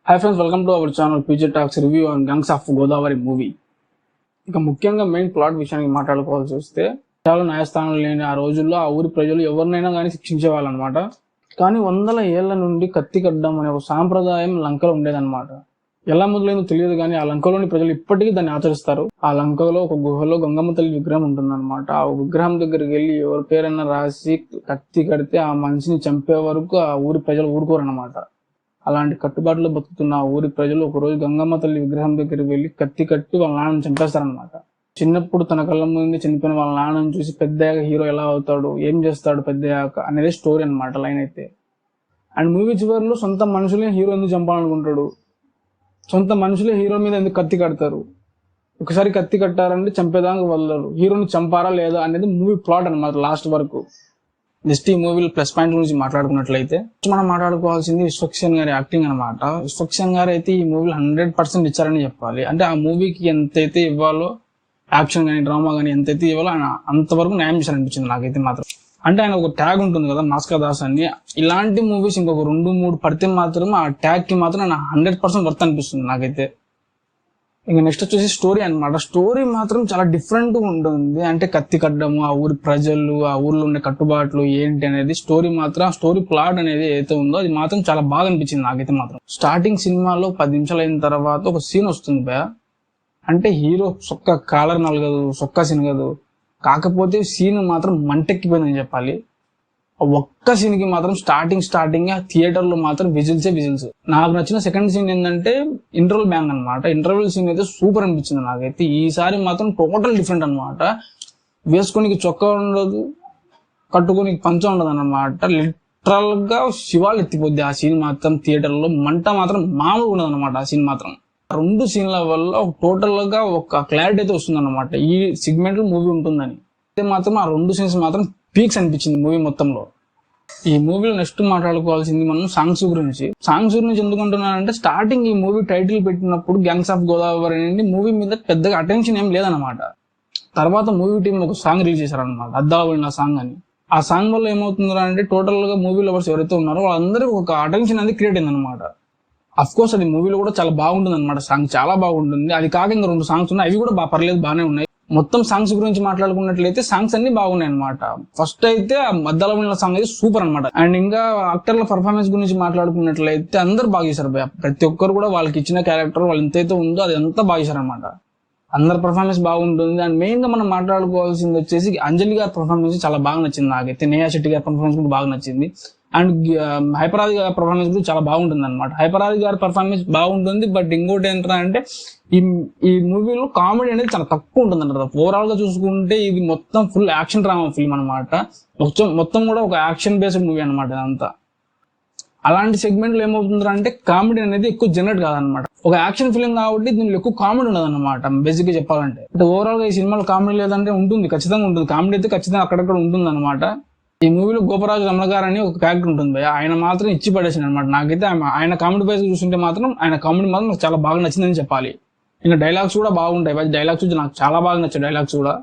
Hi friends, welcome to our channel future talks review on gangs of Godavari movie. ఇక ముఖ్యంగా main plot విషయానికి మాట్లాడుకోవాల్సి వస్తే, చాలా న్యాయస్థానం లేని ఆ రోజుల్లో ఆ ఊరి ప్రజలు ఎవరినైనా కానీ శిక్షించేవాళ్ళు అనమాట. కానీ వందల ఏళ్ల నుండి కత్తి కట్టడం అనే ఒక సాంప్రదాయం లంకలో ఉండేదన్నమాట. ఎలా మొదలైందో తెలియదు కానీ ఆ లంకలోని ప్రజలు ఇప్పటికీ దాన్ని ఆచరిస్తారు. ఆ లంకలో ఒక గుహలో గంగమ్మ తల్లి విగ్రహం ఉంటుందన్నమాట. ఆ విగ్రహం దగ్గరికి వెళ్ళి ఎవరి పేరైనా రాసి కత్తి కడితే ఆ మనిషిని చంపే వరకు ఆ ఊరి ప్రజలు ఊరుకోరన్నమాట. అలాంటి కట్టుబాట్లు బతుకుతున్న ఆ ఊరి ప్రజలు ఒకరోజు గంగమ్మ తల్లి విగ్రహం దగ్గరికి వెళ్ళి కత్తి కట్టి వాళ్ళ నాన్నని చంపేస్తారనమాట. చిన్నప్పుడు తన కళ్ళ ముందు చనిపోయిన వాళ్ళ నాన్నని చూసి పెద్దయ్యాక హీరో ఎలా అవుతాడు, ఏం చేస్తాడు పెద్దయ్యాక అనేది స్టోరీ అనమాట లైన్ అయితే. అండ్ మూవీ చివరిలో సొంత మనుషులే హీరో ఎందుకు చంపాలనుకుంటాడు, సొంత మనుషులే హీరో మీద ఎందుకు కత్తి కడతారు, ఒకసారి కత్తి కట్టారంటే చంపేదానికి వదలరు, హీరోని చంపారా లేదా అనేది మూవీ ప్లాట్ అనమాట లాస్ట్ వరకు. నెక్స్ట్ ఈ మూవీలో ప్లస్ పాయింట్ గురించి మాట్లాడుకున్నట్లయితే మనం మాట్లాడుకోవాల్సింది విశ్వక్సేన్ గారి యాక్టింగ్ అనమాట. విశ్వక్సేన్ గారు అయితే ఈ మూవీలో 100% ఇచ్చారని చెప్పాలి. అంటే ఆ మూవీకి ఎంతైతే ఇవ్వాలో, యాక్షన్ కానీ డ్రామా కానీ ఎంతైతే ఇవ్వాలో ఆయన అంతవరకు న్యాయం చేశారనిపించింది నాకైతే మాత్రం. అంటే ఆయన ఒక ట్యాగ్ ఉంటుంది కదా, మాస్కా దాస్ అని. ఇలాంటి మూవీస్ ఇంకొక 2-3 పడితే మాత్రం ఆ ట్యాగ్ కి మాత్రం ఆయన 100% వర్త్ అనిపిస్తుంది నాకైతే. ఇంకా నెక్స్ట్ వచ్చేసి స్టోరీ అనమాట. స్టోరీ మాత్రం చాలా డిఫరెంట్ గా ఉంటుంది. అంటే కత్తి కట్టడము, ఆ ఊరి ప్రజలు, ఆ ఊర్లో ఉండే కట్టుబాట్లు ఏంటి అనేది స్టోరీ మాత్రం, స్టోరీ ప్లాట్ అనేది ఏదైతే ఉందో అది మాత్రం చాలా బాగా అనిపించింది నాకైతే మాత్రం. స్టార్టింగ్ సినిమాలో 10 నిమిషాలు అయిన తర్వాత ఒక సీన్ వస్తుంది భయ. అంటే హీరో సొక్క కాలర్ నలగదు, సొక్క సినగదు, కాకపోతే సీన్ మాత్రం మంటెక్కిపోయిందని చెప్పాలి. ఒక్క సీన్ కి మాత్రం స్టార్టింగ్ థియేటర్ లో మాత్రం విజిల్స్. నాకు నచ్చిన సెకండ్ సీన్ ఏంటంటే ఇంటర్వెల్ బ్యాంగ్ అనమాట. ఇంటర్వెల్ సీన్ అయితే సూపర్ అనిపించింది నాకైతే. ఈసారి మాత్రం టోటల్ డిఫరెంట్ అనమాట. వేసుకోనికి చొక్కా ఉండదు, కట్టుకోనికి పంచ ఉండదు అనమాట. లిటరల్ గా శివాలు ఎత్తిపోద్ది ఆ సీన్ మాత్రం. థియేటర్ లో మంట మాత్రం మామూలుగా ఉండదు అనమాట ఆ సీన్ మాత్రం. 2 సీన్ల వల్ల టోటల్ గా ఒక క్లారిటీ అయితే వస్తుంది అనమాట ఈ సెగ్మెంట్ లో మూవీ ఉంటుందని. అయితే మాత్రం ఆ 2 సీన్స్ మాత్రం పీక్స్ అనిపించింది మూవీ మొత్తంలో. ఈ మూవీలో నెక్స్ట్ మాట్లాడుకోవాల్సింది మనం సాంగ్స్ గురించి. ఎందుకు అంటున్నానంటే, స్టార్టింగ్ ఈ మూవీ టైటిల్ పెట్టినప్పుడు గ్యాంగ్స్ ఆఫ్ గోదావరి అనేది మూవీ మీద పెద్దగా అటెన్షన్ ఏం లేదనమాట. తర్వాత మూవీ టీం ఒక సాంగ్ రిలీజ్ చేశారనమాట, అద్దావళిన సాంగ్ అని. ఆ సాంగ్ వల్ల ఏమవుతుందా అంటే టోటల్ గా మూవీ లవర్స్ ఎవరైతే ఉన్నారో వాళ్ళందరికీ ఒక అటెన్షన్ అనేది క్రియేట్ అయింది అనమాట. అఫ్ కోర్స్ అది మూవీలో కూడా చాలా బాగుంటుంది అనమాట. సాంగ్ చాలా బాగుంటుంది. అది కాక ఇంకా 2 సాంగ్స్ ఉన్నాయి, అవి కూడా పర్లేదు, బాగానే ఉన్నాయి. మొత్తం సాంగ్స్ గురించి మాట్లాడుకున్నట్లయితే సాంగ్స్ అన్ని బాగున్నాయి అనమాట. ఫస్ట్ అయితే ఆ మధ్యలో ఉన్న సాంగ్ అయితే సూపర్ అనమాట. అండ్ ఇంకా యాక్టర్ల పర్ఫార్మెన్స్ గురించి మాట్లాడుకున్నట్లయితే అందరు బాగా చేశారు భయ. ప్రతి ఒక్కరు కూడా వాళ్ళకి ఇచ్చిన క్యారెక్టర్ వాళ్ళు ఎంతైతే ఉందో అది అంతా బాగా చేశారు అనమాట. అందరి పర్ఫార్మెన్స్ బాగుంటుంది. అండ్ మెయిన్ గా మనం మాట్లాడుకోవాల్సింది వచ్చేసి అంజలి గారి పర్ఫార్మెన్స్ చాలా బాగా నచ్చింది నాకైతే. నేహా శెట్టి గారి పర్ఫార్మెన్స్ కూడా బాగా నచ్చింది. అండ్ హైపరాది గారి పర్ఫార్మెన్స్ కూడా చాలా బాగుంటుంది అనమాట. హైపరాది గారి పర్ఫార్మెన్స్ బాగుంటుంది. బట్ ఇంకోటి ఏంటంటే ఈ మూవీలో కామెడీ అనేది చాలా తక్కువ ఉంటుంది అన్నమాట. ఓవరాల్ గా చూసుకుంటే ఇది మొత్తం ఫుల్ యాక్షన్ డ్రామా ఫిల్మ్ అనమాట. మొత్తం కూడా ఒక యాక్షన్ బేస్డ్ మూవీ అనమాట ఇదంతా. అలాంటి సెగ్మెంట్ లో ఏమవుతుందంటే అంటే కామెడీ అనేది ఎక్కువ జనరేట్ కాదనమాట. ఒక యాక్షన్ ఫిల్మ్ కాబట్టి దీనిలో ఎక్కువ కామెడీ ఉండదు అనమాట బేసిక్ గా చెప్పాలంటే. అంటే ఓవరాల్ గా ఈ సినిమాలో కామెడీ లేదంటే ఉంటుంది, ఖచ్చితంగా ఉంటుంది. కామెడీ అయితే ఖచ్చితంగా అక్కడక్కడ ఉంటుంది అనమాట. ఈ మూవీలో గోపరాజు రమణ గారు అని ఒక క్యారెక్టర్ ఉంటుంది. ఆయన మాత్రం ఇచ్చి పడేసింది అనమాట. నాకైతే ఆయన కామెడీ బేస్ చూస్తుంటే మాత్రం ఆయన కామెడీ మాత్రం నాకు చాలా బాగా నచ్చిందని చెప్పాలి. ఇంకా డైలాగ్స్ కూడా బాగుంటాయి. డైలాగ్స్ నాకు చాలా బాగా నచ్చాయి డైలాగ్స్ కూడా.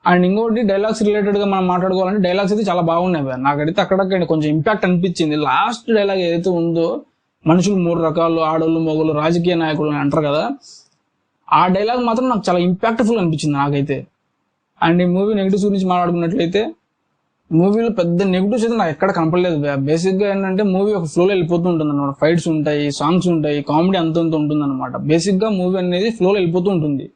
అండ్ ఇంకోటి డైలాగ్స్ రిలేటెడ్ గా మనం మాట్లాడుకోవాలంటే డైలాగ్స్ అయితే చాలా బాగున్నాయి. నాకైతే అక్కడక్కడ కొంచెం ఇంపాక్ట్ అనిపించింది. లాస్ట్ డైలాగ్ ఏదైతే ఉందో, మనుషులు 3 రకాలు, ఆడోళ్ళు మొగలు రాజకీయ నాయకులు అని అంటారు కదా, ఆ డైలాగ్ మాత్రం నాకు చాలా ఇంపాక్ట్ఫుల్ అనిపించింది నాకైతే. అండ్ ఈ మూవీ నెగిటివ్స్ గురించి మాట్లాడుకున్నట్లయితే మూవీలో పెద్ద నెగిటివ్స్ అయితే నాకు ఎక్కడ కనపడలేదు. బేసిక్ గా ఏంటంటే మూవీ ఒక ఫ్లోలో వెళ్ళిపోతూ ఉంటుంది అనమాట. ఫైట్స్ ఉంటాయి, సాంగ్స్ ఉంటాయి, కామెడీ అంతంత ఉంటుంది అనమాట. బేసిక్ గా మూవీ అనేది ఫ్లోలో వెళ్ళిపోతూ ఉంటుంది.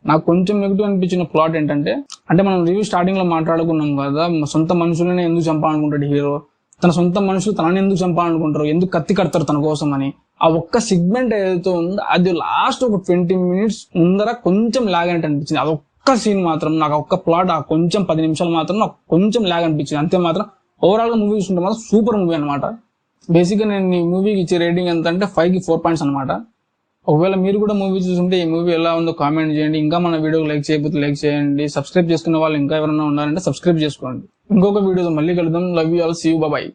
నాకు కొంచెం నెగిటివ్ అనిపించిన ప్లాట్ ఏంటంటే, అంటే మనం రివ్యూ స్టార్టింగ్ లో మాట్లాడుకున్నాం కదా, సొంత మనుషులనే ఎందుకు చంపాలనుకుంటాడు హీరో, తన సొంత మనుషులు తనని ఎందుకు చంపాలనుకుంటారు, ఎందుకు కత్తి కడతారు తన కోసం అని. ఆ ఒక్క సెగ్మెంట్ ఏదైతే ఉందో అది లాస్ట్ ఒక 20 minutes ముందర కొంచెం లాగ్ అయినట్టు అనిపించింది. అది ఒక్క సీన్ మాత్రం, నాకు ఒక్క ప్లాట్ ఆ కొంచెం 10 నిమిషాలు మాత్రం నాకు కొంచెం లాగ్ అనిపించింది అంతే. మాత్రం ఓవరాల్ గా మూవీ చూసుకుంటే మాత్రం సూపర్ మూవీ అనమాట. బేసిక్ గా నేను ఈ మూవీకి ఇచ్చే రేటింగ్ ఎంత అంటే 5కి 4 పాయింట్స్ అనమాట. ఒకవేళ మీరు కూడా మూవీ చూస్తుంటే ఈ మూవీ ఎలా ఉందో కామెంట్ చేయండి. ఇంకా మన వీడియోకి లైక్ చేయకపోతే లైక్ చేయండి. సబ్స్క్రైబ్ చేసుకునే వాళ్ళు ఇంకా ఎవరైనా ఉన్నారంటే సబ్స్క్రైబ్ చేసుకోండి. ఇంకొక వీడియోతో మళ్ళీ కలుద్దాం. Love you all, see you, by.